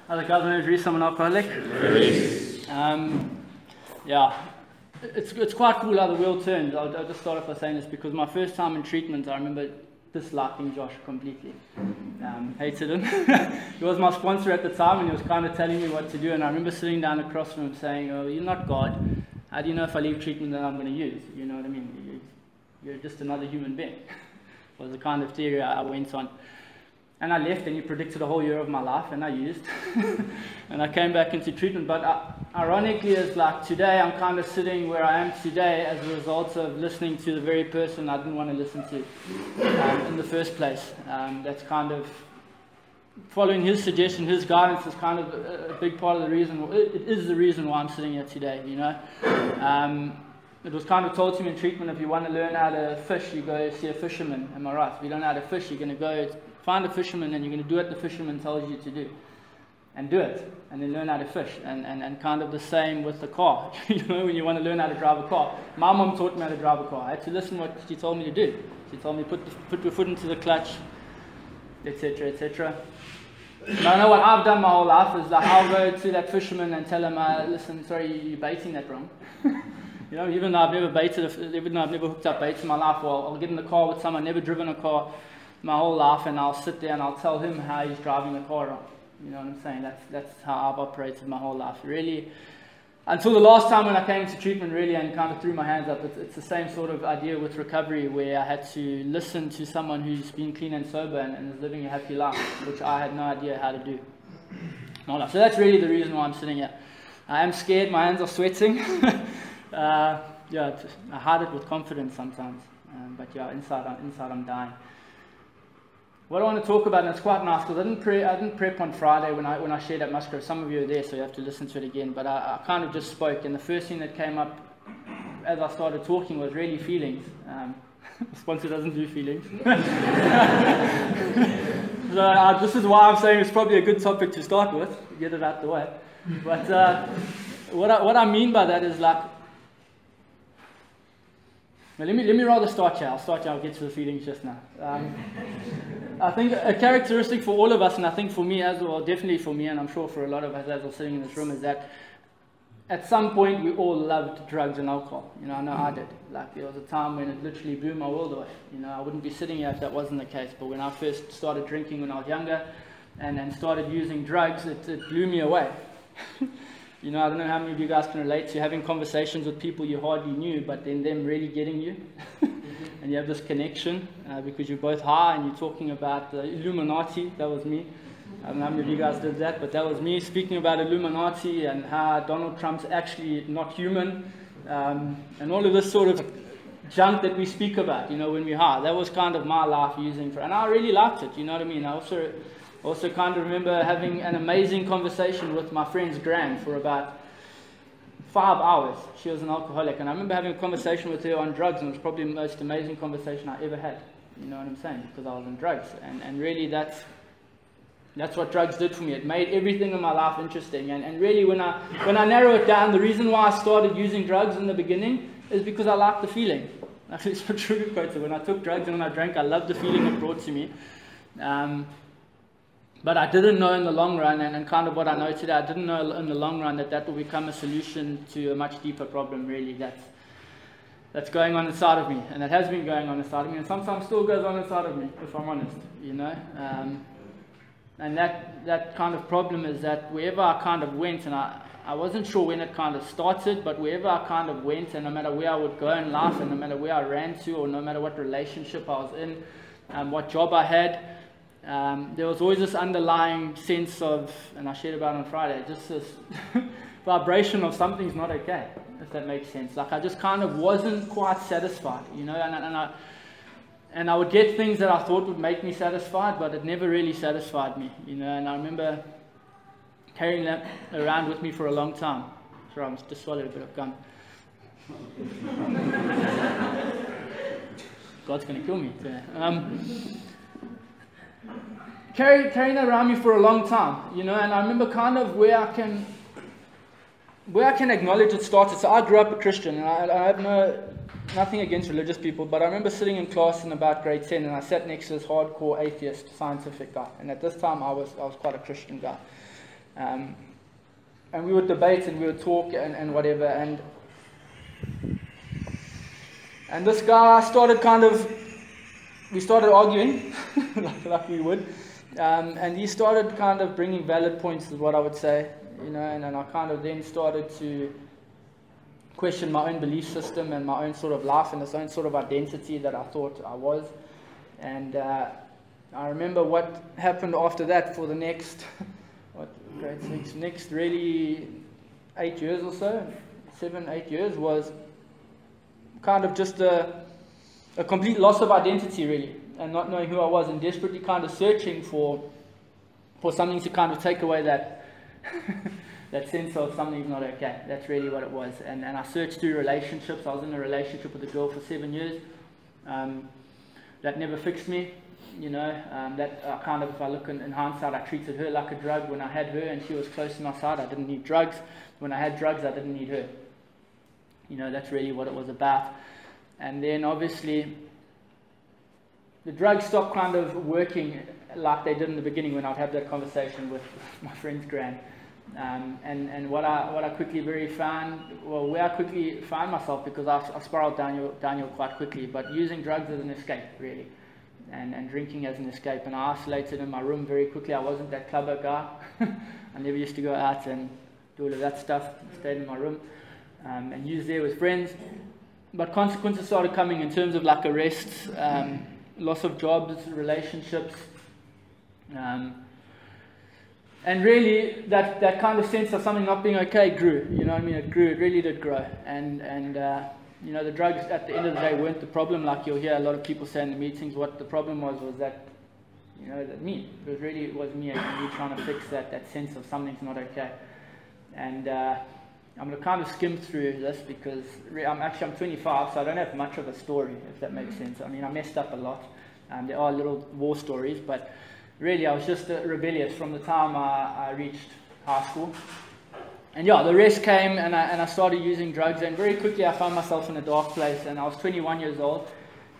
Hello guys, my name is Reece, I'm an alcoholic. Reece. Yeah, it's quite cool how the wheel turns. I'll just start off by saying this because my first time in treatment, I remember disliking Josh completely. Hated him. He was my sponsor at the time and he was kind of telling me what to do, and I remember sitting down across from him saying, "Oh, you're not God. How do you know if I leave treatment that I'm going to use? You know what I mean? You're just another human being." Was the kind of theory I went on. And I left and he predicted a whole year of my life and I used. And I came back into treatment. But ironically, it's like today I'm kind of sitting where I am today as a result of listening to the very person I didn't want to listen to in the first place. That's kind of following his suggestion, his guidance is kind of a big part of the reason. It is the reason why I'm sitting here today, you know. It was kind of told to me in treatment, if you want to learn how to fish, you go see a fisherman. Am I right? If you don't know how to fish, you're going to go find a fisherman and you're going to do what the fisherman tells you to do. And do it. And then learn how to fish. And kind of the same with the car. You know, when you want to learn how to drive a car. My mom taught me how to drive a car. I had to listen to what she told me to do. She told me put your foot into the clutch, etc., etc. I know what I've done my whole life is like I'll go to that fisherman and tell him, listen, sorry, you're baiting that wrong. You know, even though I've never hooked up baits in my life, well, I'll get in the car with someone, never driven a car my whole life, and I'll sit there and I'll tell him how he's driving the car wrong. You know what I'm saying? That's how I've operated my whole life. Really, until the last time when I came to treatment, really, and kind of threw my hands up, it's the same sort of idea with recovery, where I had to listen to someone who's been clean and sober and is living a happy life, which I had no idea how to do. So that's really the reason why I'm sitting here. I am scared, my hands are sweating. Yeah, I hide it with confidence sometimes, but yeah, inside I'm dying. What I want to talk about, and it's quite nice because I didn't prep on Friday when I shared at Musgrave. Some of you are there, so you have to listen to it again. But I kind of just spoke, and the first thing that came up as I started talking was really feelings. The sponsor doesn't do feelings. So this is why I'm saying it's probably a good topic to start with, get it out the way. But what I mean by that is like. Now let me rather start here. I'll get to the feelings just now. I think a characteristic for all of us, and I think for me as well, definitely for me, and I'm sure for a lot of us as we're sitting in this room, is that at some point we all loved drugs and alcohol. You know, I know I did. Like there was a time when it literally blew my world away. You know, I wouldn't be sitting here if that wasn't the case. But when I first started drinking when I was younger, and started using drugs, it blew me away. You know, I don't know how many of you guys can relate to having conversations with people you hardly knew, but then them really getting you. And you have this connection because you're both high and you're talking about the Illuminati. That was me. I don't know how many of you guys did that, but that was me speaking about Illuminati and how Donald Trump's actually not human. And all of this sort of junk that we speak about, you know, when we're high. That was kind of my life using and I really liked it, you know what I mean? I also kind of remember having an amazing conversation with my friend's Gran for about 5 hours. She was an alcoholic, and I remember having a conversation with her on drugs, and it was probably the most amazing conversation I ever had. You know what I'm saying? Because I was on drugs, and really that's what drugs did for me. It made everything in my life interesting, and really when I narrow it down, the reason why I started using drugs in the beginning is because I liked the feeling. It's for sugarcoat it. When I took drugs and when I drank, I loved the feeling it brought to me. But I didn't know in the long run, and kind of what I know today, I didn't know in the long run that will become a solution to a much deeper problem, really, that's going on inside of me, and that has been going on inside of me, and sometimes still goes on inside of me, if I'm honest, you know. And that kind of problem is that wherever I kind of went, and I wasn't sure when it kind of started, but wherever I kind of went, and no matter where I would go in life, and no matter where I ran to, or no matter what relationship I was in, what job I had, there was always this underlying sense of, and I shared about it on Friday, just this vibration of something's not okay, if that makes sense. Like I just kind of wasn't quite satisfied, you know, and I would get things that I thought would make me satisfied, but it never really satisfied me, you know. And I remember carrying that around with me for a long time. Sorry, I just swallowed a bit of gum. God's going to kill me today. Carrying that around me for a long time, you know, and I remember kind of where I can acknowledge it started. So I grew up a Christian, and I have nothing against religious people, but I remember sitting in class in about grade 10, and I sat next to this hardcore atheist scientific guy. And at this time, I was quite a Christian guy. And we would debate and we would talk and whatever. And this guy we started arguing, like we would. And he started kind of bringing valid points, is what I would say, you know, and I kind of then started to question my own belief system and my own sort of life and this own sort of identity that I thought I was. And I remember what happened after that for the next, grade 6, next really 8 years or so, 7, 8 years, was kind of just a complete loss of identity, really, and not knowing who I was, and desperately kind of searching for something to kind of take away that that sense of something's not okay. That's really what it was. And I searched through relationships. I was in a relationship with a girl for 7 years. That never fixed me, you know. That kind of, if I look in hindsight, I treated her like a drug. When I had her and she was close to my side, I didn't need drugs. When I had drugs, I didn't need her. You know, that's really what it was about. And then obviously the drugs stopped kind of working like they did in the beginning when I'd have that conversation with my friend's gran. And what I quickly where I quickly found myself, because I spiraled downhill quite quickly, but using drugs as an escape, really, and drinking as an escape. And I isolated in my room very quickly. I wasn't that clubber guy. I never used to go out and do all of that stuff. I stayed in my room and used there with friends. But consequences started coming in terms of like arrests, loss of jobs, relationships, and really that kind of sense of something not being okay grew. You know what I mean? It grew. It really did grow. And you know, the drugs at the end of the day weren't the problem. Like you'll hear a lot of people say in the meetings, what the problem was that, you know, that me. It was me trying to fix that sense of something's not okay. And I'm going to kind of skim through this because I'm 25, so I don't have much of a story, if that makes sense. I mean, I messed up a lot. There are little war stories, but really I was just rebellious from the time I reached high school. And yeah, the rest came, and I started using drugs, and very quickly I found myself in a dark place, and I was 21 years old.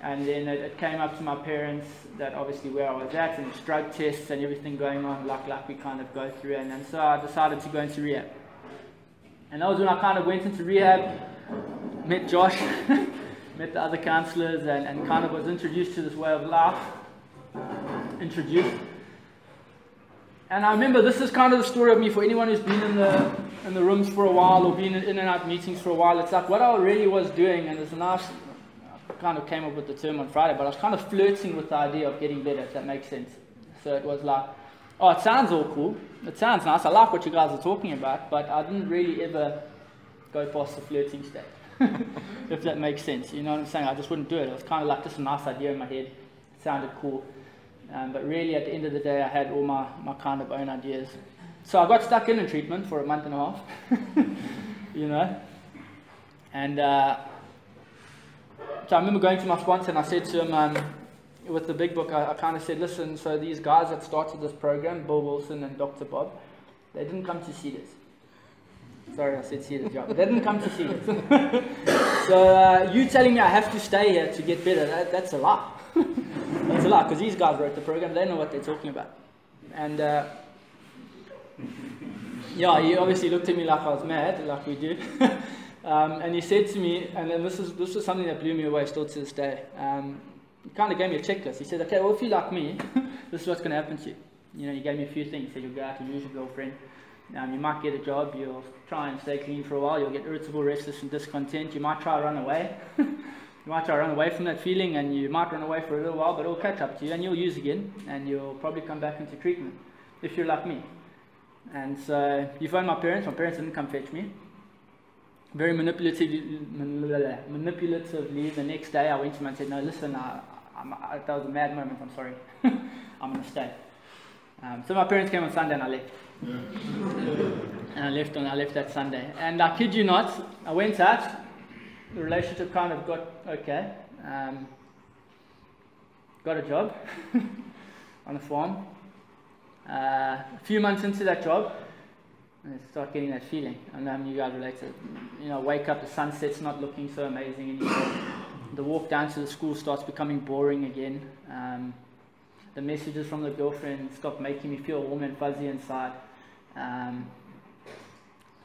And then it came up to my parents that obviously where I was at, and it's drug tests and everything going on like we kind of go through. And so I decided to go into rehab. And that was when I kind of went into rehab, met Josh, met the other counselors, and kind of was introduced to this way of life. And I remember this is kind of the story of me for anyone who's been in the rooms for a while or been in and out meetings for a while. It's like what I really was doing, and it's a nice, I kind of came up with the term on Friday, but I was kind of flirting with the idea of getting better, if that makes sense. So it was like, oh, it sounds all cool. It sounds nice. I like what you guys are talking about, but I didn't really ever go past the flirting stage, if that makes sense. You know what I'm saying? I just wouldn't do it. It was kind of like just a nice idea in my head. It sounded cool. But really, at the end of the day, I had all my kind of own ideas. So I got stuck in treatment for a month and a half, you know. And so I remember going to my sponsor, and I said to him, with the big book, I kind of said, listen, so these guys that started this program, Bill Wilson and Dr. Bob, they didn't come to see this. Sorry, I said see this, yeah. They didn't come to see this. So you telling me I have to stay here to get better, that's a lie. That's a lie, because these guys wrote the program, they know what they're talking about. And yeah, he obviously looked at me like I was mad, like we do. And he said to me, and then this was something that blew me away still to this day. He kind of gave me a checklist. He said, okay, well, if you're like me, this is what's going to happen to you. You know, he gave me a few things. He said, you'll go out and lose your girlfriend. You might get a job. You'll try and stay clean for a while. You'll get irritable, restless, and discontent. You might try to run away. You might try to run away from that feeling, and you might run away for a little while, but it'll catch up to you, and you'll use again, and you'll probably come back into treatment, if you're like me. And so you phoned my parents. My parents didn't come fetch me. Very manipulatively, the next day I went to him and said, no, listen, that was a mad moment, I'm sorry. I'm going to stay. So my parents came on Sunday and I left. And I left that Sunday. And I kid you not, I went out, the relationship kind of got okay. Got a job on a farm. A few months into that job, and start getting that feeling. I know you guys relate to it. You know, wake up, the sunset's not looking so amazing anymore. The walk down to the school starts becoming boring again. The messages from the girlfriend stop making me feel warm and fuzzy inside.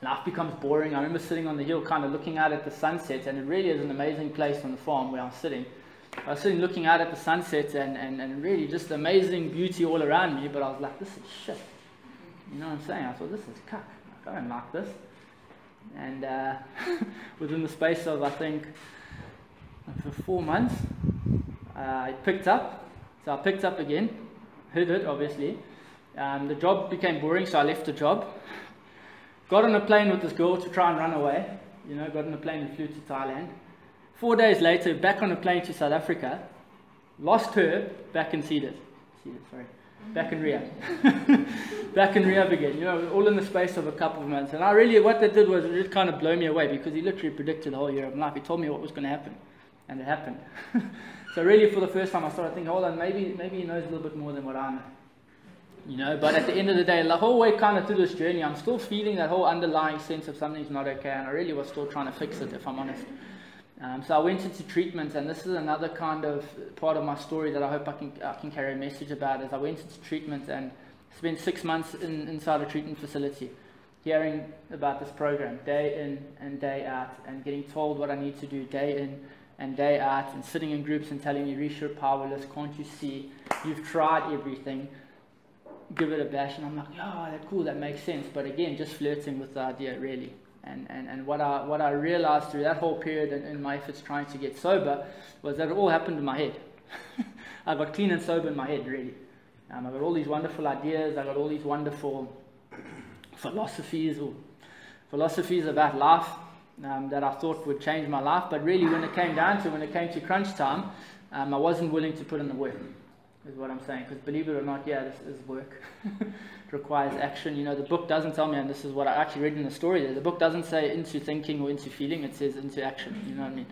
Life becomes boring. I remember sitting on the hill kind of looking out at the sunset, and it really is an amazing place on the farm where I was sitting. I was sitting looking out at the sunset and really just amazing beauty all around me, but I was like, this is shit. You know what I'm saying? I thought, this is cuck. I don't like this. And within the space of, I think, for 4 months, I picked up. So I picked up again, hid it obviously. The job became boring, so I left the job. Got on a plane with this girl to try and run away. You know, got on a plane and flew to Thailand. 4 days later, back on a plane to South Africa. Lost her, back in back in Rehab. Back in Rehab again, you know, all in the space of a couple of months. And I really, what that did was it just kind of blew me away, because he literally predicted the whole year of my life. He told me what was going to happen, and it happened. So really, for the first time, I started thinking, hold on, maybe he knows a little bit more than what I know. You know, but at the end of the day, the whole way kind of through this journey, I'm still feeling that whole underlying sense of something's not okay, and I really was still trying to fix it, if I'm honest. So I went into treatment, and this is another kind of part of my story that I hope I can carry a message about. Is I went into treatment and spent 6 months inside a treatment facility, hearing about this program day in and day out, and getting told what I need to do day in and day out, and sitting in groups and telling me, Reece, you're powerless, can't you see? You've tried everything. Give it a bash. And I'm like, yeah, that's cool, that makes sense. But again, just flirting with the idea, really. And what I realized through that whole period in my efforts trying to get sober was that it all happened in my head. I got clean and sober in my head, really. I got all these wonderful ideas. I got all these wonderful philosophies about life that I thought would change my life. But really, when it came to crunch time, I wasn't willing to put in the work, is what I'm saying. Because believe it or not, yeah, this is work. It requires action. You know, the book doesn't tell me, and this is what I actually read in the story there, the book doesn't say into thinking or into feeling, it says into action. You know what I mean?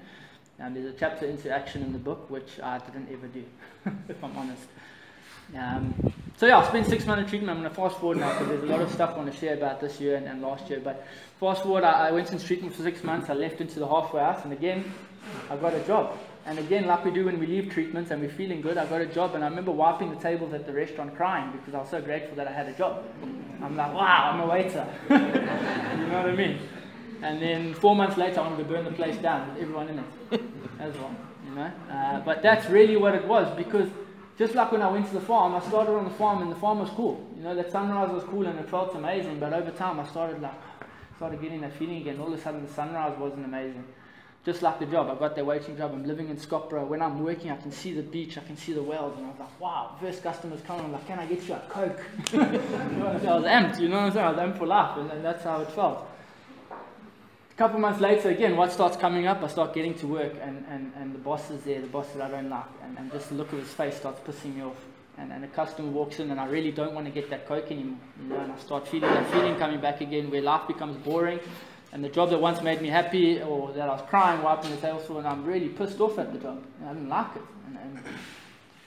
And there's a chapter into action in the book, which I didn't ever do, if I'm honest. So yeah, I spent 6 months in treatment. I'm going to fast forward now, because there's a lot of stuff I want to share about this year and last year. But fast forward, I went into treatment for 6 months. I left into the halfway house, and again, I got a job. And again, like we do when we leave treatments and we're feeling good, I got a job. And I remember wiping the tables at the restaurant crying, because I was so grateful that I had a job. I'm like, wow, I'm a waiter. You know what I mean? And then 4 months later, I wanted to burn the place down with everyone in it as well. You know? But that's really what it was, because just like when I went to the farm, I started on the farm, and the farm was cool. You know, that sunrise was cool and it felt amazing. But over time, I started getting that feeling again. All of a sudden, the sunrise wasn't amazing. Just like the job, I got that waiting job. I'm living in Scottsboro. When I'm working, I can see the beach, I can see the wells, and I was like, wow. First customers come, I'm like, can I get you a Coke? You know what I'm saying? I was amped, you know what I'm saying? I was amped for life, and that's how it felt. A couple months later, again, what starts coming up? I start getting to work, and the boss is there, the boss that I don't like, and just the look of his face starts pissing me off. And a customer walks in, and I really don't want to get that Coke anymore. You know, and I start feeling that feeling coming back again, where life becomes boring. And the job that once made me happy, or that I was crying, wiping the tables for, and I'm really pissed off at the job. I didn't like it.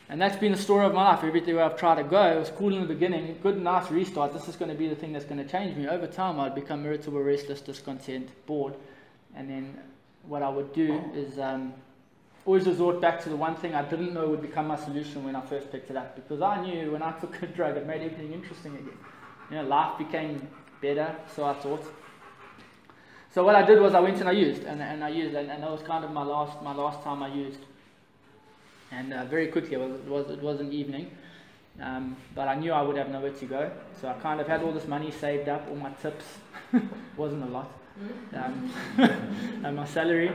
And that's been the story of my life. Everywhere I've tried to go, it was cool in the beginning, good, nice restart. This is going to be the thing that's going to change me. Over time, I'd become irritable, restless, discontent, bored. And then what I would do is always resort back to the one thing I didn't know would become my solution when I first picked it up. Because I knew when I took a drug, it made everything interesting again. You know, life became better, so I thought. So what I did was I went and I used, and that was kind of my last time I used. And very quickly, it was an evening, but I knew I would have nowhere to go. So I kind of had all this money saved up, all my tips, wasn't a lot, and my salary.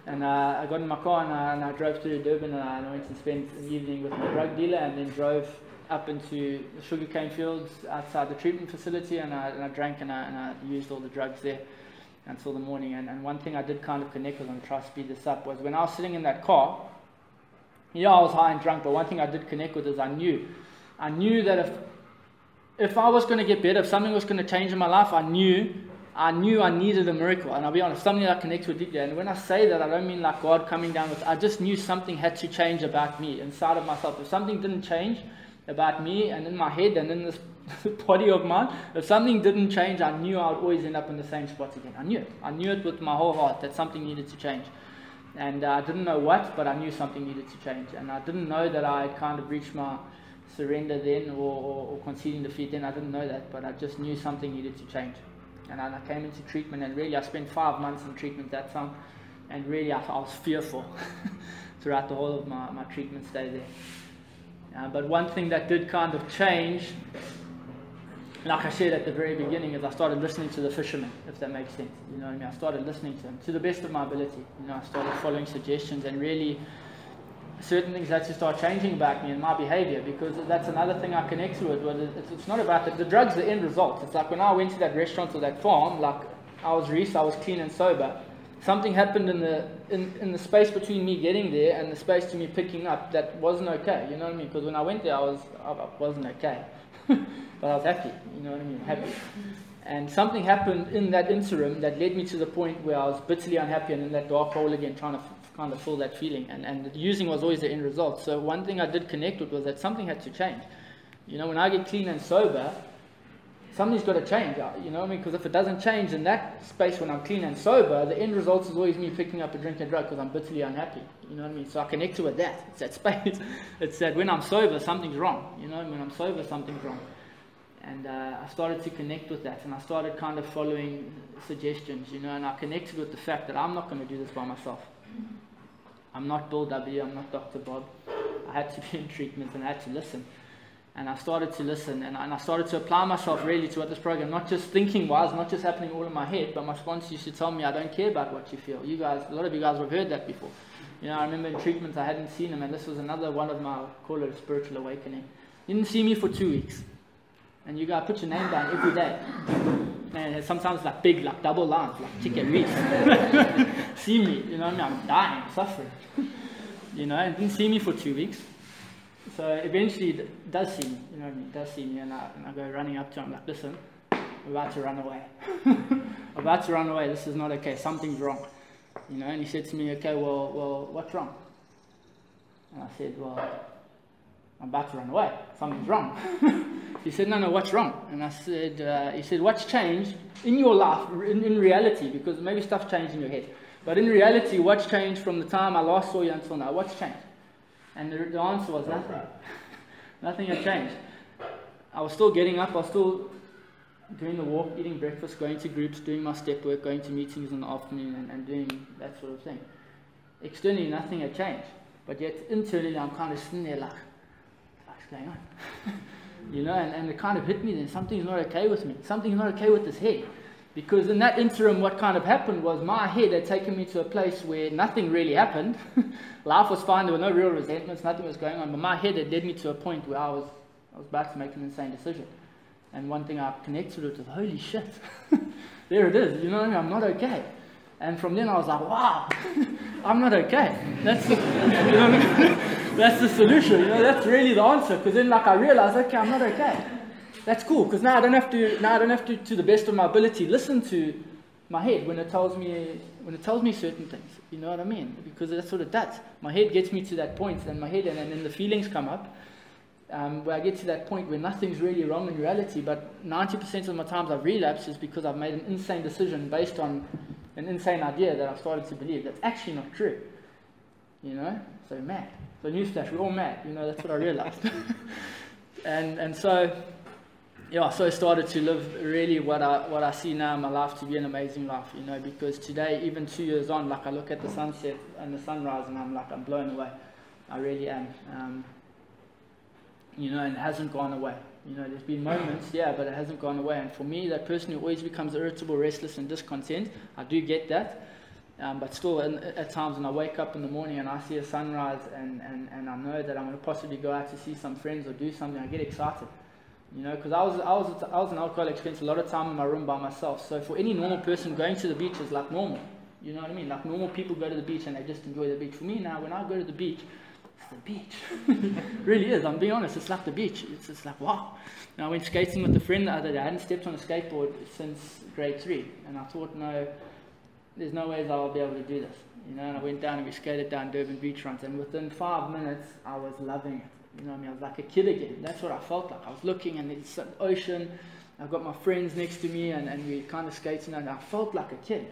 And I got in my car and I drove to Durban, and I went and spent an evening with my drug dealer, and then drove up into the sugarcane fields outside the treatment facility, and I drank and I used all the drugs there until the morning. And one thing I did kind of connect with, and try to speed this up, was when I was sitting in that car. Yeah, I was high and drunk, but one thing I did connect with is I knew that if I was going to get better, if something was going to change in my life, I knew I needed a miracle. And I'll be honest, something that I connect with deeply. And when I say that, I don't mean like God coming down with, I just knew something had to change about me, inside of myself. If something didn't change about me and in my head and in this body of mine, if something didn't change, I knew I would always end up in the same spot again. I knew it with my whole heart that something needed to change. And I didn't know what, but I knew something needed to change. And I didn't know that I had kind of reached my surrender then, or conceding defeat then. I didn't know that, but I just knew something needed to change. And I came into treatment, and really I spent 5 months in treatment that time. And really I was fearful throughout the whole of my treatment stay there. But one thing that did kind of change, like I said at the very beginning, is I started listening to the fishermen, if that makes sense. You know what I mean? I started listening to them to the best of my ability. You know, I started following suggestions, and really certain things had to start changing about me and my behavior, because that's another thing I connect to it. It's not about the drug's the end result. It's like when I went to that restaurant or that farm, like I was Reece, I was clean and sober. Something happened in the space between me getting there and the space to me picking up that wasn't okay. You know what I mean? Because when I went there, I wasn't okay. But I was happy, you know what I mean, happy. And something happened in that interim that led me to the point where I was bitterly unhappy and in that dark hole again, trying to kind of fill that feeling. And using was always the end result. So one thing I did connect with was that something had to change. You know, when I get clean and sober, something's got to change, you know what I mean? Because if it doesn't change in that space when I'm clean and sober, the end result is always me picking up a drink and drug because I'm bitterly unhappy, you know what I mean? So I connect to it that. It's that space. It's that when I'm sober, something's wrong, you know? When I'm sober, something's wrong. And I started to connect with that, and I started kind of following suggestions, you know, and I connected with the fact that I'm not going to do this by myself. I'm not Bill W., I'm not Dr. Bob. I had to be in treatment, and I had to listen. And I started to listen, and I started to apply myself really to what this program, not just thinking-wise, not just happening all in my head, but my sponsor used to tell me, I don't care about what you feel. You guys, a lot of you guys have heard that before. You know, I remember in treatment, I hadn't seen him, and this was another one of my, call it a spiritual awakening. He didn't see me for 2 weeks. And you gotta put your name down every day. And sometimes like big, like double lines, like chicken Reece. See me, you know what I mean? I'm dying, suffering. You know, and didn't see me for 2 weeks. So eventually it does see me, you know what I mean? It does see me, and I go running up to him like, listen, I'm about to run away. I'm about to run away, this is not okay, something's wrong. You know, and he said to me, okay, well, what's wrong? And I said, well, I'm about to run away, something's wrong. He said, no, what's wrong? And I said, he said, what's changed in your life, in reality, because maybe stuff's changed in your head, but in reality, what's changed from the time I last saw you until now? What's changed? And the answer was nothing. Nothing had changed. I was still getting up, I was still doing the walk, eating breakfast, going to groups, doing my step work, going to meetings in the afternoon, and doing that sort of thing. Externally, nothing had changed, but yet internally, I'm kind of sitting there like, what's going on? You know, and it kind of hit me then, something's not okay with me. Something's not okay with this head. Because in that interim, what kind of happened was my head had taken me to a place where nothing really happened. Life was fine, there were no real resentments, nothing was going on. But my head had led me to a point where I was about to make an insane decision. And one thing I connected with was, holy shit, there it is, you know what I mean? I'm not okay. And from then I was like, wow, I'm not okay. That's the, you know what I mean? That's the solution, you know, that's really the answer. Because then like I realized, okay, I'm not okay. That's cool, because now I don't have to the best of my ability, listen to my head when it tells me certain things. You know what I mean? Because that's what it does. My head gets me to that point, and then the feelings come up, where I get to that point where nothing's really wrong in reality, but 90% of my times I've relapsed is because I've made an insane decision based on an insane idea that I've started to believe that's actually not true. You know? So mad. So newsflash, we're all mad. You know, that's what I realized. and so, yeah, so I started to live really what I see now in my life to be an amazing life, you know, because today, even 2 years on, like I look at the sunset and the sunrise and I'm blown away. I really am. You know, and it hasn't gone away. You know, there's been moments, yeah, but it hasn't gone away. And for me, that person who always becomes irritable, restless and discontent, I do get that. But still, at times when I wake up in the morning and I see a sunrise and I know that I'm going to possibly go out to see some friends or do something, I get excited. You know, because I was an alcoholic, spent a lot of time in my room by myself. So for any normal person, going to the beach is like normal. You know what I mean? Like normal people go to the beach and they just enjoy the beach. For me now, when I go to the beach, it's the beach. It really is. I'm being honest. It's like the beach. It's just like, wow. And I went skating with a friend the other day. I hadn't stepped on a skateboard since grade 3. And I thought, no, there's no ways I'll be able to do this. You know, and I went down and we skated down Durban beach runs. And within 5 minutes, I was loving it. You know what I mean? I was like a kid again. That's what I felt like. I was looking and there's an ocean. I've got my friends next to me and we kind of skating and I felt like a kid.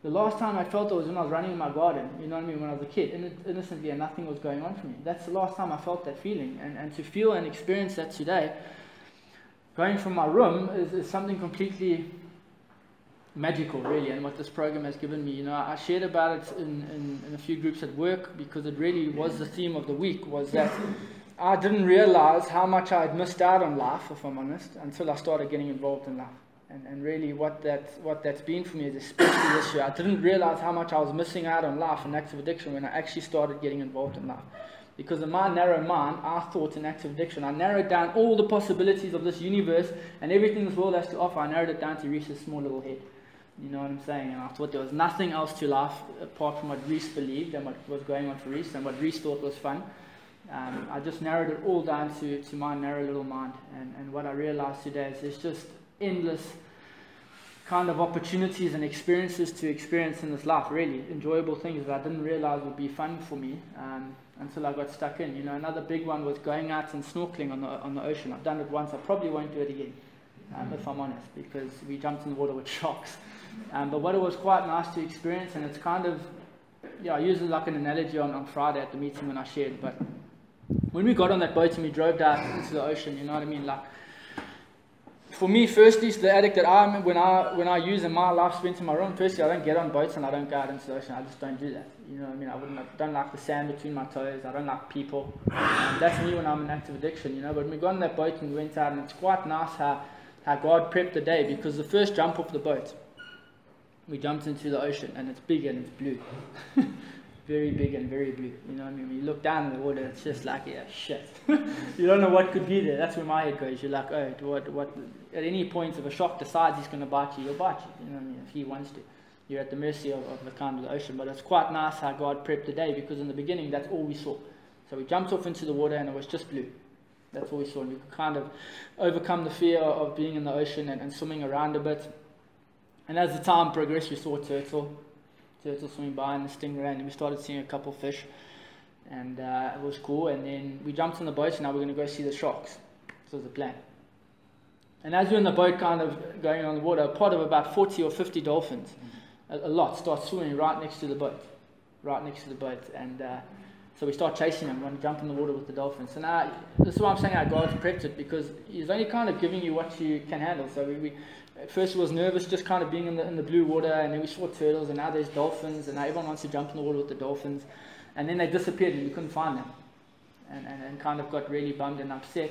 The last time I felt it was when I was running in my garden, you know what I mean, when I was a kid, innocently, and nothing was going on for me. That's the last time I felt that feeling. And to feel and experience that today, going from my room, is something completely magical, really, and what this program has given me. You know, I shared about it in a few groups at work, because it really was the theme of the week, was that I didn't realize how much I had missed out on life, if I'm honest, until I started getting involved in life. And really what that's been for me is, especially this year, I didn't realize how much I was missing out on life and active addiction when I actually started getting involved in life. Because in my narrow mind, I thought in active addiction, I narrowed down all the possibilities of this universe and everything this world has to offer. I narrowed it down to Reece's small little head. You know what I'm saying? And I thought there was nothing else to life apart from what Reece believed and what was going on for Reece and what Reece thought was fun. I just narrowed it all down to my narrow little mind. And what I realized today is there's just endless kind of opportunities and experiences to experience in this life, really enjoyable things that I didn't realize would be fun for me until I got stuck in. You know, another big one was going out and snorkeling on the ocean. I've done it once. I probably won't do it again, if I'm honest, because we jumped in the water with sharks. But what it was quite nice to experience, and it's kind of, I used it like an analogy on Friday at the meeting when I shared. But when we got on that boat and we drove down into the ocean, you know what I mean, like, for me, firstly, the addict that I am, when I use in my life spent in my room, firstly, I don't get on boats and I don't go out into the ocean. I just don't do that. You know what I mean? I don't like the sand between my toes. I don't like people. That's me when I'm in active addiction, you know. But when we got on that boat and we went out, and it's quite nice how God prepped the day, because the first jump off the boat, we jumped into the ocean, and it's big and it's blue. Very big and very blue. You know what I mean? When you look down in the water, it's just like, yeah, shit. You don't know what could be there. That's where my head goes. You're like, oh, what? At any point, if a shark decides he's going to bite you, he'll bite you. You know what I mean? If he wants to. You're at the mercy of the kind of the ocean. But it's quite nice how God prepped the day, because in the beginning, that's all we saw. So we jumped off into the water, and it was just blue. That's all we saw. And we could kind of overcome the fear of being in the ocean and swimming around a bit. And as the time progressed, we saw a turtle swimming by, and the stingray, and we started seeing a couple of fish, and it was cool. And then we jumped on the boat, and now we're going to go see the sharks. This was the plan. And as we're in the boat kind of going on the water, a pod of about 40 or 50 dolphins, a lot, start swimming right next to the boat. And so we start chasing them, want to jump in the water with the dolphins. So now, this is why I'm saying how God's prepped it, because He's only kind of giving you what you can handle. So we at first was nervous just kind of being in the blue water, and then we saw turtles, and now there's dolphins, and now everyone wants to jump in the water with the dolphins. And then they disappeared, and we couldn't find them, and kind of got really bummed and upset.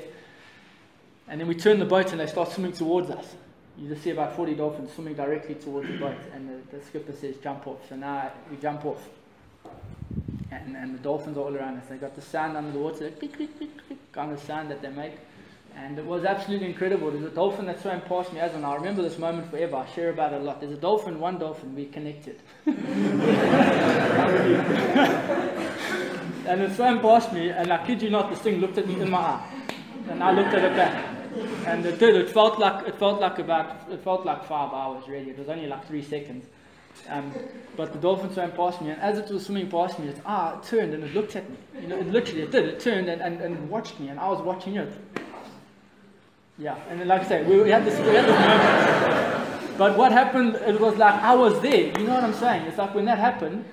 And then we turned the boat, and they start swimming towards us. You just see about 40 dolphins swimming directly towards the boat, and the skipper says, jump off. So now we jump off, and the dolphins are all around us. They got the sound under the water, click, click, click, click, kind of sound that they make. And it was absolutely incredible. There's a dolphin that swam past me, and I remember this moment forever. I share about it a lot. There's one dolphin, we connected. And it swam past me, and I kid you not, this thing looked at me in my eye. And I looked at it back. And it did. It felt like 5 hours, really. It was only like 3 seconds. But the dolphin swam past me, and as it was swimming past me, its eye turned and it looked at me. You know, it did. It turned and watched me, and I was watching it. Yeah, and then like I say, we had this moment. But what happened, it was like I was there. You know what I'm saying? It's like when that happened,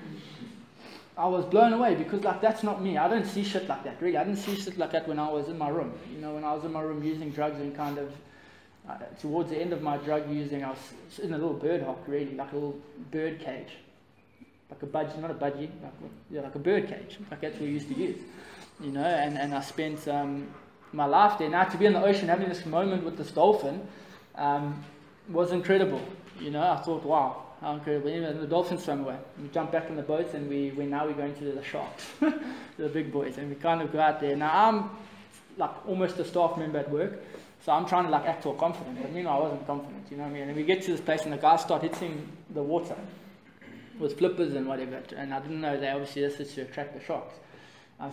I was blown away, because like that's not me. I don't see shit like that, really. I didn't see shit like that when I was in my room. You know, when I was in my room using drugs and kind of towards the end of my drug using, I was in a little bird hawk, really, like a little bird cage. Like a budgie, not a budgie, like a bird cage. Like that's what we used to use. You know, and I spent my life there. Now to be in the ocean having this moment with this dolphin was incredible. You know, I thought, wow, how incredible. Anyway, the dolphin swam away. We jumped back in the boats, and now we're going to the sharks, the big boys, and we kind of go out there. Now I'm like almost a staff member at work, so I'm trying to like act all confident, but meanwhile I wasn't confident, you know what I mean? And we get to this place, and the guys start hitting the water with flippers and whatever, and I didn't know obviously this is to attract the sharks.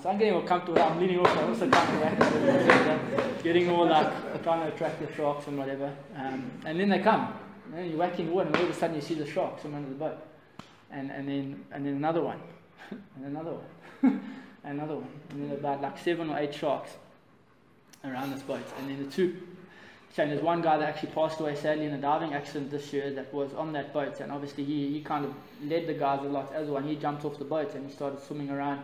So I'm getting all comfortable. I'm leaning off. I'm also comfortable, getting all like trying to attract the sharks and whatever. And then they come. You know, you're whacking the water, and all of a sudden you see the sharks swim under the boat, and then another one, and another one, another one, and then about like 7 or 8 sharks around this boat. And then the saying there's one guy that actually passed away sadly in a diving accident this year that was on that boat, and obviously he kind of led the guys a lot as well, and he jumped off the boat and he started swimming around.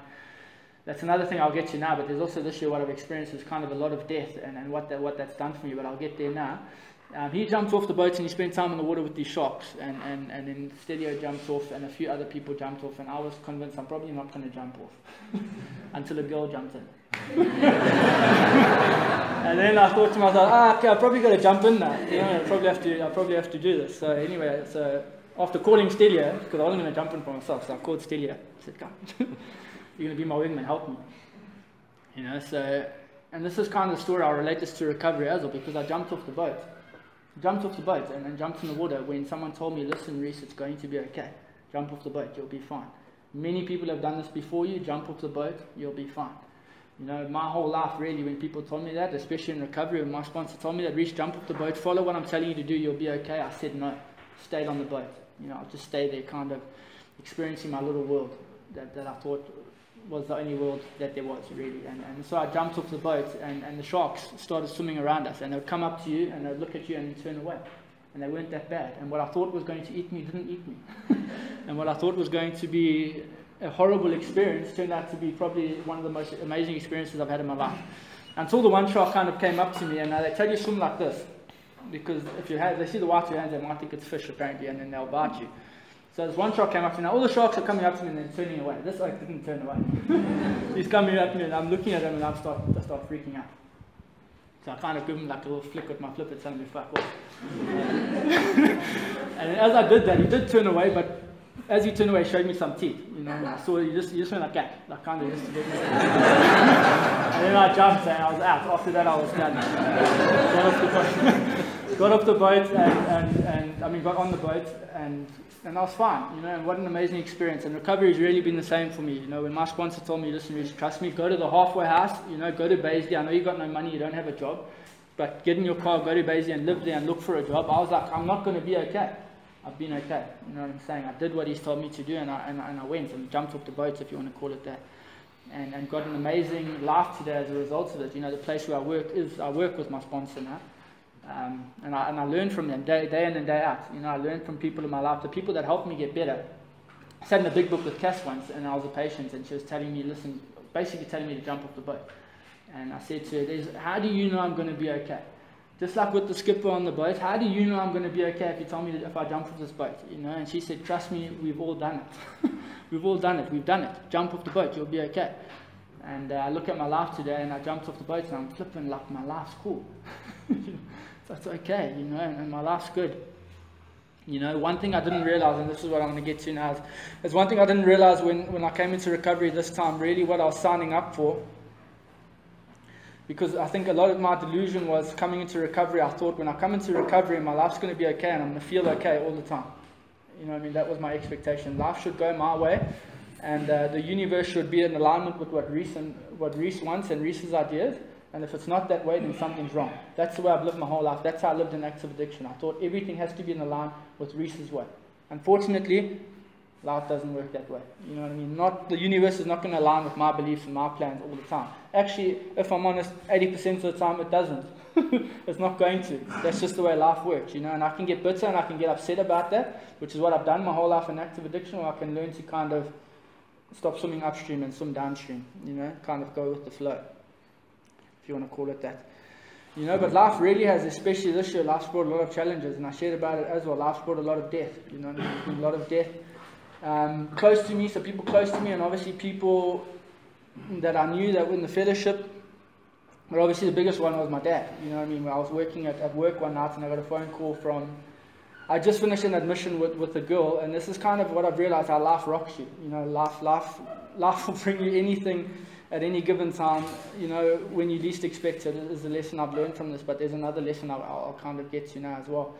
That's another thing I'll get to now, but there's also this year what I've experienced is kind of a lot of death and what that's done for me, but I'll get there now. He jumped off the boat and he spent time in the water with these sharks, and then Stelio jumped off and a few other people jumped off, and I was convinced I'm probably not going to jump off until a girl jumped in. And then I thought to myself, okay, I've probably got to jump in now. You know, I probably have to do this. So anyway, so after calling Stelio, because I wasn't going to jump in for myself, so I called Stelio. I said, come, you're going to be my wingman, help me. You know, so, and this is kind of the story, I'll relate this to recovery as well, because I jumped off the boat. And then jumped in the water when someone told me, listen Reece, it's going to be okay. Jump off the boat, you'll be fine. Many people have done this before you, jump off the boat, you'll be fine. You know, my whole life really, when people told me that, especially in recovery, when my sponsor told me that, Reece, jump off the boat, follow what I'm telling you to do, you'll be okay. I said no, stayed on the boat. You know, I'll just stay there kind of experiencing my little world that I thought was the only world that there was really. And so I jumped off the boat and the sharks started swimming around us, and they would come up to you and they would look at you and then turn away. And they weren't that bad. And what I thought was going to eat me didn't eat me. And what I thought was going to be a horrible experience turned out to be probably one of the most amazing experiences I've had in my life. Until the one shark kind of came up to me, and they tell you swim like this, because if you have, they see the white of your hands, they might think it's fish apparently, and then they'll bite you. So this one shark came up to me. Now all the sharks are coming up to me and then turning away. This shark didn't turn away. He's coming up to me and I'm looking at him and I start freaking out. So I kind of give him like a little flick with my flipper telling me fuck off. And as I did that, he did turn away, but as he turned away, he showed me some teeth. You know, and I saw he just went like that, like kind of just to get me. And then I jumped and I was out. After that, I was done. Got off the boat and got on the boat and I was fine, you know, and what an amazing experience. And recovery has really been the same for me. You know, when my sponsor told me, listen, Reece, trust me, go to the halfway house, you know, go to Baisley. I know you've got no money, you don't have a job, but get in your car, go to Baisley and live there and look for a job. I was like, I'm not going to be okay. I've been okay. You know what I'm saying? I did what he's told me to do and I went and jumped off the boat, if you want to call it that. And got an amazing life today as a result of it. You know, the place where I work with my sponsor now. And I learn from them day in and day out. You know, I learn from people in my life, the people that helped me get better. I sat in a big book with Cass once, and I was a patient, and she was telling me, listen, basically telling me to jump off the boat. And I said to her, how do you know I'm going to be okay? Just like with the skipper on the boat, how do you know I'm going to be okay if you tell me that if I jump off this boat? You know, and she said, trust me, we've all done it. We've all done it. We've done it. Jump off the boat, you'll be okay. And I look at my life today, and I jumped off the boat, and I'm flipping like my life's cool. So it's okay, you know, and my life's good. You know, one thing I didn't realize, and this is what I'm going to get to now, is one thing I didn't realize when I came into recovery this time, really what I was signing up for. Because I think a lot of my delusion was coming into recovery. I thought when I come into recovery, my life's going to be okay and I'm going to feel okay all the time. You know what I mean? That was my expectation. Life should go my way, and the universe should be in alignment with what Reece wants and Reece's ideas. And if it's not that way, then something's wrong. That's the way I've lived my whole life. That's how I lived in active addiction. I thought everything has to be in line with Reece's way. Unfortunately, life doesn't work that way. You know what I mean? The universe is not going to align with my beliefs and my plans all the time. Actually, if I'm honest, 80% of the time it doesn't. It's not going to. That's just the way life works, you know. And I can get bitter and I can get upset about that, which is what I've done my whole life in active addiction, or I can learn to kind of stop swimming upstream and swim downstream, you know, kind of go with the flow, if you want to call it that. You know, but life really has, especially this year, life's brought a lot of challenges, and I shared about it as well. Life's brought a lot of death, you know, there's been a lot of death close to me, so people close to me, and obviously people that I knew that were in the fellowship. But obviously the biggest one was my dad, you know what I mean. I was working at work one night and I got a phone call from, I just finished an admission with a girl, and this is kind of what I've realized, how life rocks you. You know, life will bring you anything at any given time, you know, when you least expect it. Is the lesson I've learned from this, but there's another lesson I'll kind of get to now as well.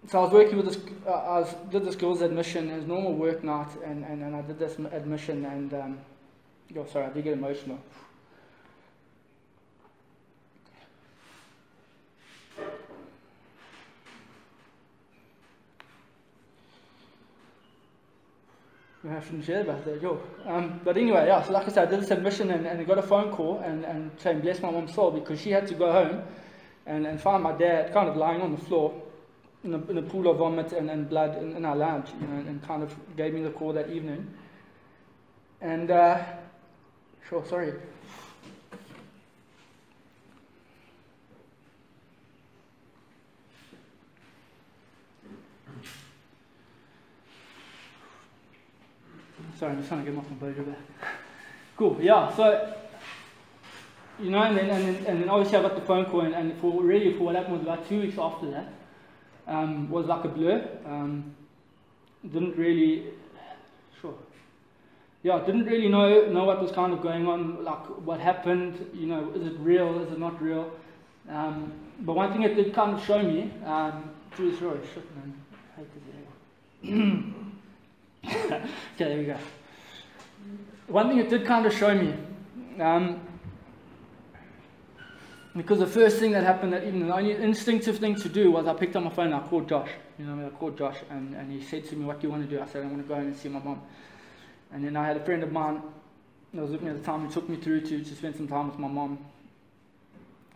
So I was working with this, did this girl's admission. It was normal work night, and I did this admission, and sorry, I did get emotional. I shouldn't share about that, yo. But anyway, so like I said, I did this admission and I got a phone call and saying, bless my mom's soul, because she had to go home and found my dad kind of lying on the floor in a pool of vomit and blood in our lounge, you know, and kind of gave me the call that evening. And, sure, sorry. Sorry, I'm just trying to get my composure back. Cool, yeah, so, you know, and then obviously I got the phone call, and for what happened was about 2 weeks after that, was like a blur. Didn't really know what was kind of going on, like what happened, you know, is it real, is it not real? But one thing it did kind of show me, through this story, shit man, I hate this area. Okay, there we go. One thing it did kind of show me, because the first thing that happened that evening, the only instinctive thing to do was I picked up my phone and I called Josh. You know, I called Josh and he said to me, what do you want to do? I said, I want to go home and see my mom. And then I had a friend of mine that was with me at the time who took me through to spend some time with my mom.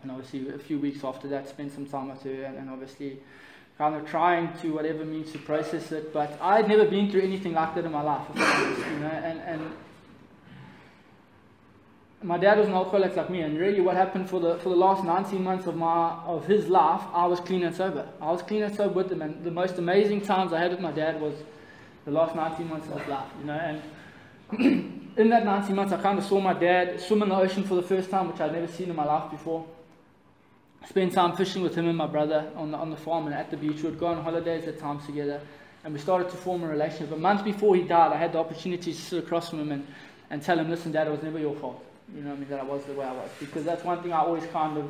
And obviously a few weeks after that, spent some time with her and obviously kind of trying to whatever means to process it. But I had never been through anything like that in my life, you know, and my dad was an alcoholic like me, and really what happened for the last 19 months of his life, I was clean and sober. I was clean and sober with him, and the most amazing times I had with my dad was the last 19 months of life, you know. And in that 19 months, I kind of saw my dad swim in the ocean for the first time, which I'd never seen in my life before. Spent time fishing with him and my brother on the farm and at the beach. We would go on holidays at times together, and we started to form a relationship. A month before he died, I had the opportunity to sit across from him and tell him, listen, Dad, it was never your fault. You know what I mean, that I was the way I was. Because that's one thing I always kind of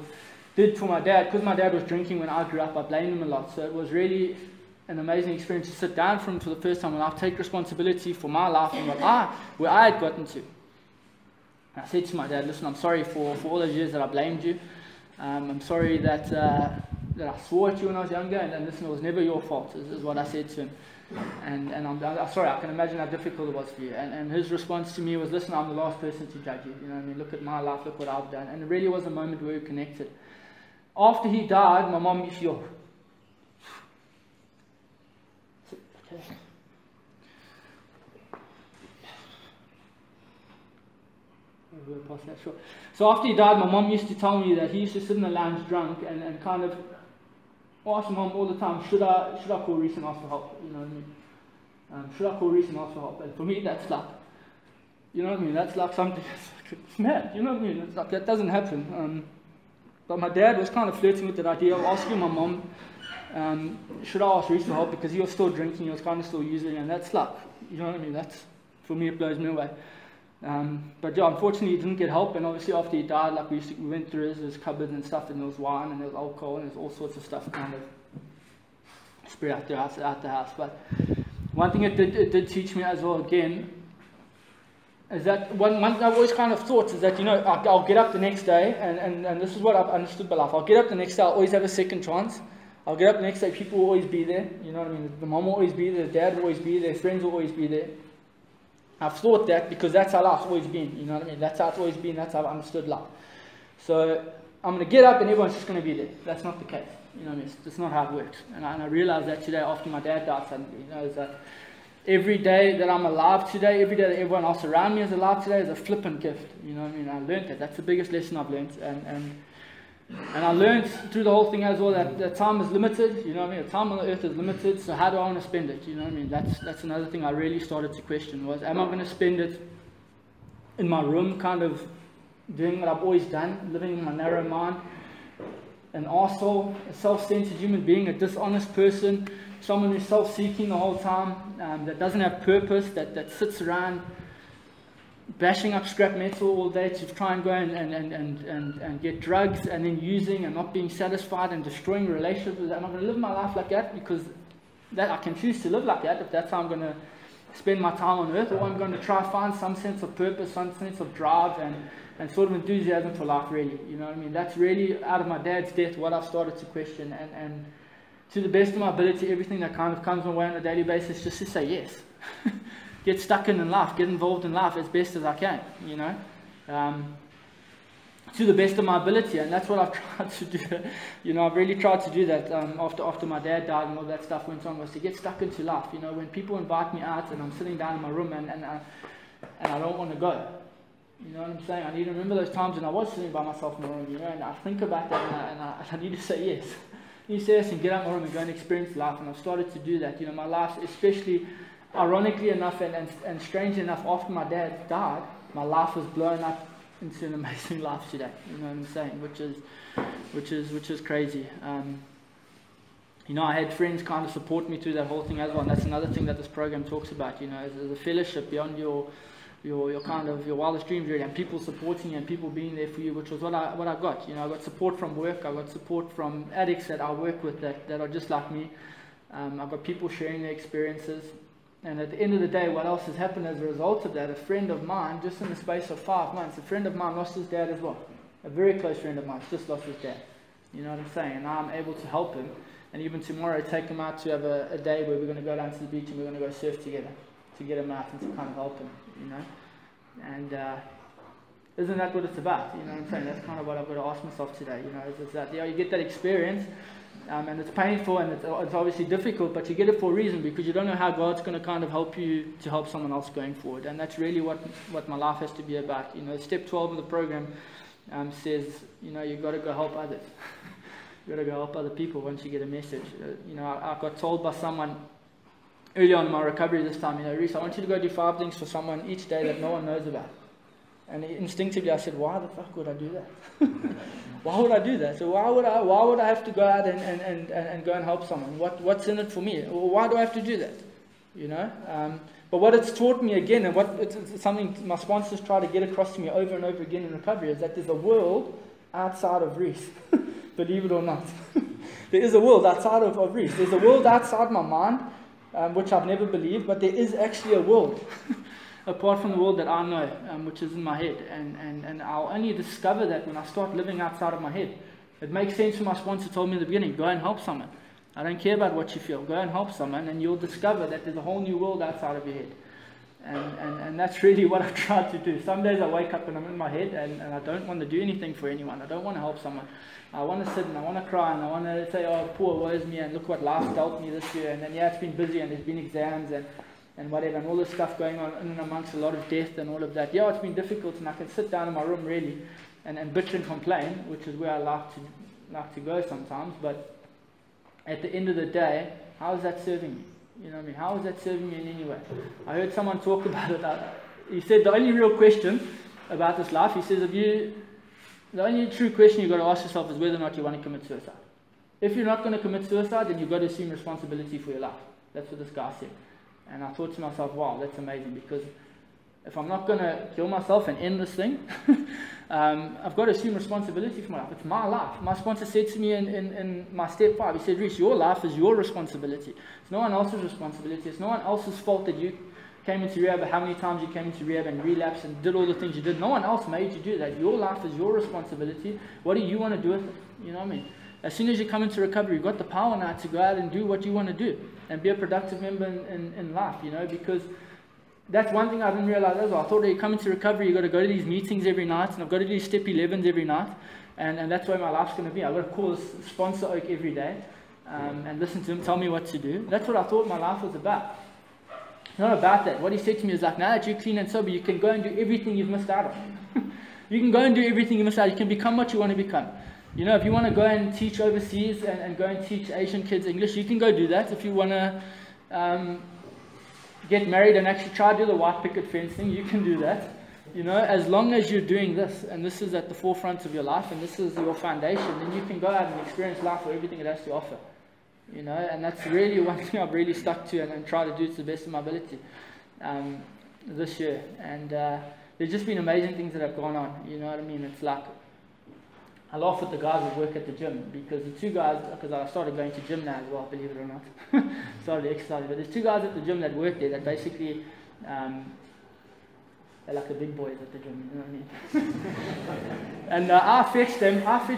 did for my dad. Because my dad was drinking when I grew up, I blamed him a lot. So it was really an amazing experience to sit down from him for the first time and I take responsibility for my life and where I had gotten to. And I said to my dad, listen, I'm sorry for all those years that I blamed you. I'm sorry that I swore at you when I was younger, and listen, it was never your fault, is what I said to him. And I'm sorry, I can imagine how difficult it was for you. And his response to me was, listen, I'm the last person to judge you. You know what I mean? Look at my life, look what I've done. And it really was a moment where we connected. After he died, my mom used to go, okay. So after he died, my mom used to tell me that he used to sit in the lounge drunk and kind of ask Mom all the time, should I call Reece and ask for help? You know what I mean? Should I call Reece and ask for help? And for me, that's like, you know what I mean? That's like something, it's mad, you know what I mean? It's like, that doesn't happen. But my dad was kind of flirting with that idea of asking my mom, should I ask Reece for help? Because he was still drinking, he was kind of still using, and that's like, you know what I mean? That's, for me, it blows me away. But yeah, unfortunately he didn't get help, and obviously after he died, like we went through his cupboard and stuff, and there was wine and there was alcohol and there's all sorts of stuff kind of spread out the house. But one thing it did teach me as well again is that one thing I've always kind of thought is that, you know, I'll get up the next day, and this is what I've understood by life. I'll get up the next day, I'll always have a second chance. I'll get up the next day, people will always be there, you know what I mean? The mom will always be there, the dad will always be there, friends will always be there. I've thought that because that's how life's always been, you know what I mean? That's how it's always been, that's how I've understood life. So I'm going to get up and everyone's just going to be there. That's not the case, you know what I mean? That's not how it works. And I realized that today after my dad died suddenly, you know, is that every day that I'm alive today, every day that everyone else around me is alive today is a flippant gift, you know what I mean? I learned that. That's the biggest lesson I've learned. And I learned through the whole thing as well that time is limited, you know what I mean? The time on the earth is limited, so how do I want to spend it, you know what I mean? That's another thing I really started to question was, am I going to spend it in my room, kind of doing what I've always done, living in my narrow mind, an arsehole, a self-centered human being, a dishonest person, someone who's self-seeking the whole time, that doesn't have purpose, that sits around bashing up scrap metal all day to try and go and get drugs and then using and not being satisfied and destroying relationships. Am I going to live my life like that? Because that I can choose to live like that if that's how I'm going to spend my time on earth, or I'm going to try find some sense of purpose, some sense of drive and sort of enthusiasm for life, really. You know what I mean? That's really, out of my dad's death, what I've started to question, and to the best of my ability, everything that kind of comes my way on a daily basis, just to say yes. Get stuck in life, get involved in life as best as I can, you know. to the best of my ability, and that's what I've tried to do. You know, I've really tried to do that after my dad died and all that stuff went on, was to get stuck into life. You know, when people invite me out and I'm sitting down in my room and I don't want to go. You know what I'm saying? I need to remember those times when I was sitting by myself in my room, you know, and I think about that and I need to say yes. You say yes and get out of my room and go and experience life, and I've started to do that. You know, my life, especially ironically enough and strangely enough, after my dad died, my life was blown up into an amazing life today. You know what I'm saying? Which is crazy. You know, I had friends kind of support me through that whole thing as well, and that's another thing that this program talks about. You know, as a fellowship beyond your kind of your wildest dreams, really, and people supporting you and people being there for you, which was what I got. You know, I got support from work, I got support from addicts that I work with that are just like me. I've got people sharing their experiences. And at the end of the day, what else has happened as a result of that? A friend of mine, just in the space of 5 months, a friend of mine lost his dad as well. A very close friend of mine just lost his dad. You know what I'm saying? And now I'm able to help him. And even tomorrow, take him out to have a day where we're going to go down to the beach and we're going to go surf together to get him out and to kind of help him, you know. And isn't that what it's about? You know what I'm saying? That's kind of what I've got to ask myself today. You know, is that, you get that experience. And it's painful and it's obviously difficult, but you get it for a reason, because you don't know how God's going to kind of help you to help someone else going forward. And that's really what my life has to be about. You know, step 12 of the program says, you know, you've got to go help others. You've got to go help other people once you get a message. You know, I got told by someone early on in my recovery this time, you know, Reece, I want you to go do 5 things for someone each day that no one knows about. And instinctively I said, why the fuck would I do that? Why would I do that? So why would I have to go out and go and help someone? What's in it for me? Why do I have to do that? You know? But what it's taught me again, and what it's something my sponsors try to get across to me over and over again in recovery, is that there's a world outside of Reece. Believe it or not. There is a world outside of Reece. There's a world outside my mind, which I've never believed, but there is actually a world apart from the world that I know, which is in my head. And I'll only discover that when I start living outside of my head. It makes sense when my sponsor told me in the beginning, go and help someone. I don't care about what you feel. Go and help someone, and you'll discover that there's a whole new world outside of your head. And that's really what I've tried to do. Some days I wake up and I'm in my head and I don't want to do anything for anyone. I don't want to help someone. I want to sit and I want to cry and I want to say, oh, poor woe is me, and look what life dealt me this year. And then, yeah, it's been busy and there's been exams and whatever, and all this stuff going on in and amongst a lot of death and all of that. Yeah, it's been difficult, and I can sit down in my room really and bitch and complain, which is where I like to go sometimes. But at the end of the day, how is that serving me? You know what I mean? How is that serving me in any way? I heard someone talk about it. He said the only real question about this life, he says, the only true question you've got to ask yourself is whether or not you want to commit suicide. If you're not going to commit suicide, then you've got to assume responsibility for your life. That's what this guy said. And I thought to myself, wow, that's amazing, because if I'm not going to kill myself and end this thing, I've got to assume responsibility for my life. It's my life. My sponsor said to me in my step 5, he said, Reece, your life is your responsibility. It's no one else's responsibility. It's no one else's fault that you came into rehab, how many times you came into rehab and relapsed and did all the things you did. No one else made you do that. Your life is your responsibility. What do you want to do with it? You know what I mean? As soon as you come into recovery, you've got the power now to go out and do what you want to do and be a productive member in life, you know, because that's one thing I didn't realize as well. I thought that you come into recovery, you've got to go to these meetings every night, and I've got to do step 11s every night, and that's where my life's going to be. I've got to call this sponsor Oak every day and listen to him tell me what to do. That's what I thought my life was about. It's not about that. What he said to me is like, now that you're clean and sober, you can go and do everything you've missed out on. You can go and do everything you missed out. You can become what you want to become. You know, if you want to go and teach overseas and go and teach Asian kids English, you can go do that. If you want to get married and actually try to do the white picket fence thing, you can do that. You know, as long as you're doing this, and this is at the forefront of your life, and this is your foundation, then you can go out and experience life for everything it has to offer. You know, and that's really one thing I've really stuck to and try to do to the best of my ability this year. And there's just been amazing things that have gone on. You know what I mean? It's like, I laugh at the guys that work at the gym, because the 2 guys, because I started going to gym now as well, believe it or not, started exercising, but there's 2 guys at the gym that work there that basically They're like the big boys at the gym, you know what I mean? And I fetched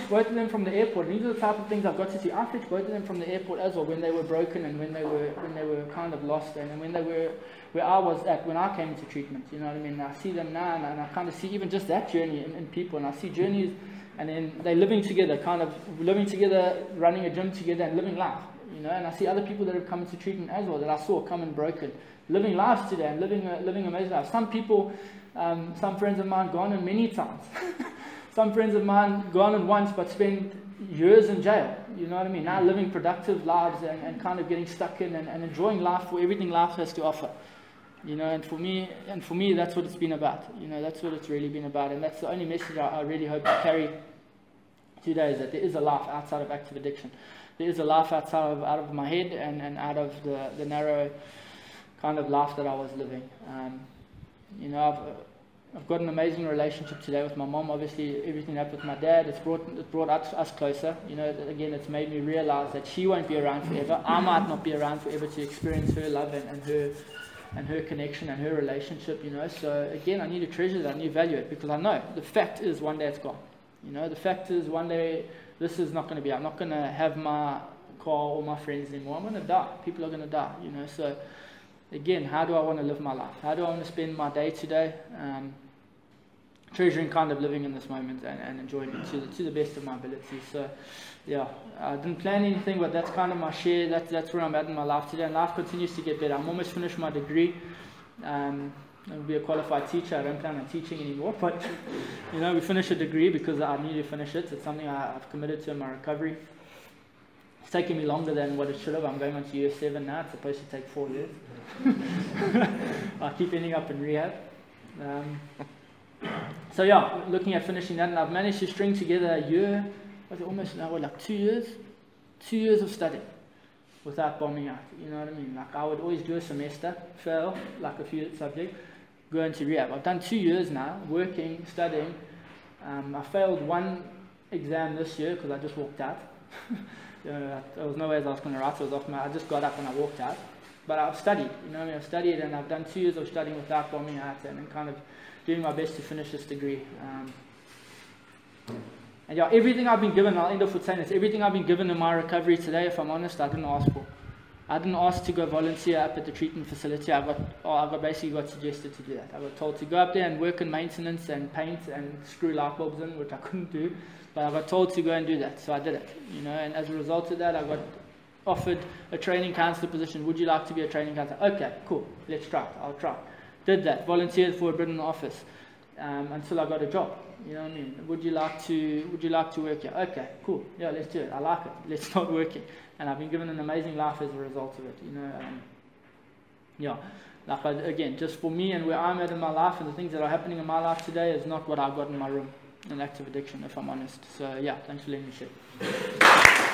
both of them from the airport. And these are the type of things I've got to see. I fetched both of them from the airport as well, when they were broken and when they were kind of lost, and when they were where I was at when I came into treatment, you know what I mean? I see them now, and I kind of see even just that journey in people, and I see journeys, and then they're living together, running a gym together and living life, you know. And I see other people that have come into treatment as well that I saw come and broken, living lives today and living amazing lives. Some people, some friends of mine gone in many times. Some friends of mine gone in once but spent years in jail, you know what I mean? Now living productive lives and kind of getting stuck in and enjoying life for everything life has to offer. You know, and for me, that's what it's been about. You know, that's what it's really been about, and that's the only message I really hope to carry today, is that there is a life outside of active addiction. There is a life out of my head and out of the narrow kind of life that I was living. You know, I've got an amazing relationship today with my mom. Obviously, everything happened with my dad. It's brought us closer. You know, again, it's made me realize that she won't be around forever. I might not be around forever to experience her love and her connection and her relationship, you know. So again, I need to treasure that, I need to value it, because I know the fact is one day it's gone. You know, the fact is one day this is not going to be. I'm not going to have my car or my friends anymore. I'm going to die. People are going to die, you know. So again, how do I want to live my life? How do I want to spend my day today? Treasuring kind of living in this moment and enjoying it to the best of my ability. So yeah, I didn't plan anything, but that's kind of my share. That's where I'm at in my life today, and life continues to get better. I'm almost finished my degree. I'll be a qualified teacher. I don't plan on teaching anymore, but you know, we finish a degree because I need to finish it. It's something I've committed to in my recovery. It's taking me longer than what it should have. I'm going on to year 7 now. It's supposed to take 4 years. I keep ending up in rehab. So yeah, looking at finishing that, and I've managed to string together a year, almost now, like 2 years? 2 years of studying without bombing out, you know what I mean? Like, I would always do a semester, fail, like a few subjects, go into rehab. I've done 2 years now, working, studying. I failed one exam this year because I just walked out. There was no way I was going to write, so I just got up and I walked out. But I've studied, you know what I mean? I've studied, and I've done 2 years of studying without bombing out, and kind of doing my best to finish this degree. And yeah, everything I've been given, I'll end off with saying this, everything I've been given in my recovery today, if I'm honest, I didn't ask for. I didn't ask to go volunteer up at the treatment facility. I basically got suggested to do that. I got told to go up there and work in maintenance and paint and screw light bulbs in, which I couldn't do, but I got told to go and do that, so I did it. You know, and as a result of that, I got offered a training counsellor position. Would you like to be a training counsellor? Okay, cool, let's try it. I'll try. Did that, volunteered for a bit in the office until I got a job. You know what I mean? Would you like to work here? Okay, cool. Yeah, let's do it. I like it. Let's start working. And I've been given an amazing life as a result of it. You know, yeah. Like again, just for me and where I'm at in my life and the things that are happening in my life today is not what I got in my room in active addiction, if I'm honest. So yeah, thanks for letting me share.